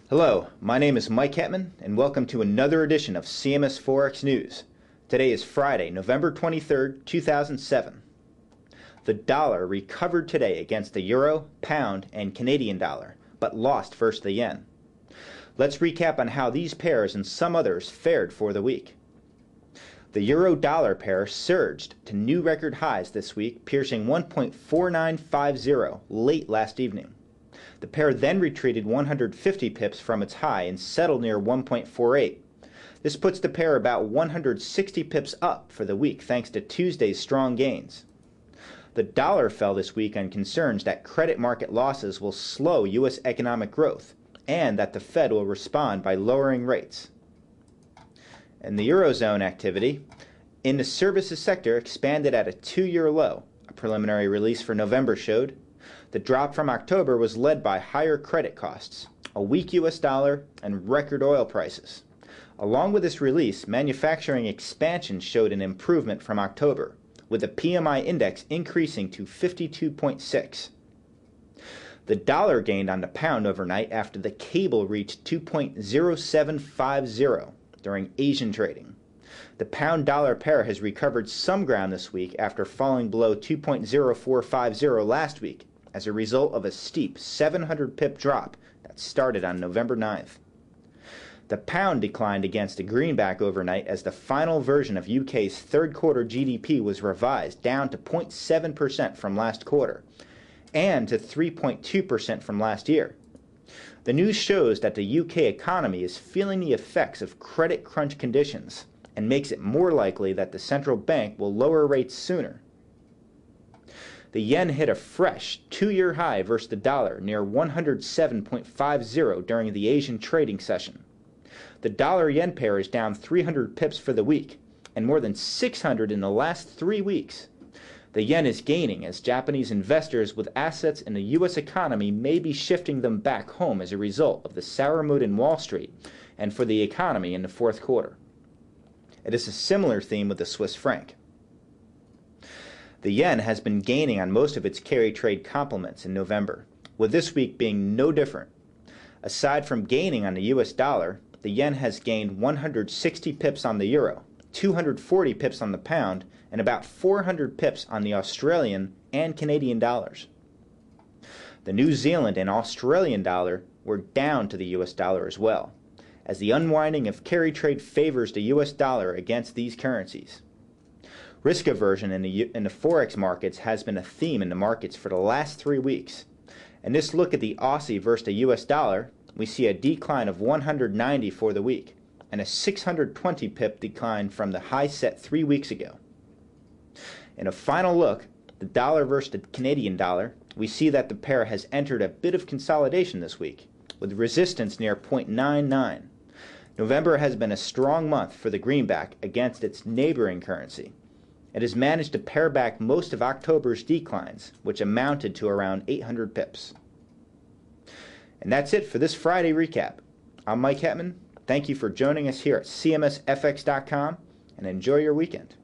Hello, my name is Mike Hetman, and welcome to another edition of CMS Forex News. Today is Friday, November 23rd, 2007. The dollar recovered today against the euro, pound, and Canadian dollar, but lost versus the yen. Let's recap on how these pairs and some others fared for the week. The euro-dollar pair surged to new record highs this week, piercing 1.4950 late last evening. The pair then retreated 150 pips from its high and settled near 1.48. This puts the pair about 160 pips up for the week thanks to Tuesday's strong gains. The dollar fell this week on concerns that credit market losses will slow U.S. economic growth and that the Fed will respond by lowering rates. And the Eurozone activity in the services sector expanded at a two-year low. A preliminary release for November showed. The drop from October was led by higher credit costs, a weak U.S. dollar, and record oil prices. Along with this release, manufacturing expansion showed an improvement from October, with the PMI index increasing to 52.6. The dollar gained on the pound overnight after the cable reached 2.0750 during Asian trading. The pound-dollar pair has recovered some ground this week after falling below 2.0450 last week as a result of a steep 700-pip drop that started on November 9th. The pound declined against the greenback overnight as the final version of UK's third-quarter GDP was revised down to 0.7% from last quarter and to 3.2% from last year. The news shows that the UK economy is feeling the effects of credit crunch conditions and makes it more likely that the central bank will lower rates sooner. The yen hit a fresh two-year high versus the dollar near 107.50 during the Asian trading session. The dollar-yen pair is down 300 pips for the week and more than 600 in the last 3 weeks. The yen is gaining as Japanese investors with assets in the U.S. economy may be shifting them back home as a result of the sour mood in Wall Street and for the economy in the fourth quarter. It is a similar theme with the Swiss franc. The yen has been gaining on most of its carry trade complements in November, with this week being no different. Aside from gaining on the U.S. dollar, the yen has gained 160 pips on the euro, 240 pips on the pound, and about 400 pips on the Australian and Canadian dollars. The New Zealand and Australian dollar were down to the U.S. dollar as well, as the unwinding of carry trade favors the U.S. dollar against these currencies. Risk aversion in the Forex markets has been a theme in the markets for the last 3 weeks. In this look at the Aussie versus the U.S. dollar, we see a decline of 190 for the week and a 620 pip decline from the high set 3 weeks ago. In a final look, the dollar versus the Canadian dollar, we see that the pair has entered a bit of consolidation this week, with resistance near 0.99. November has been a strong month for the greenback against its neighboring currency. It has managed to pare back most of October's declines, which amounted to around 800 pips. And that's it for this Friday recap. I'm Mike Hetman. Thank you for joining us here at CMSFX.com, and enjoy your weekend.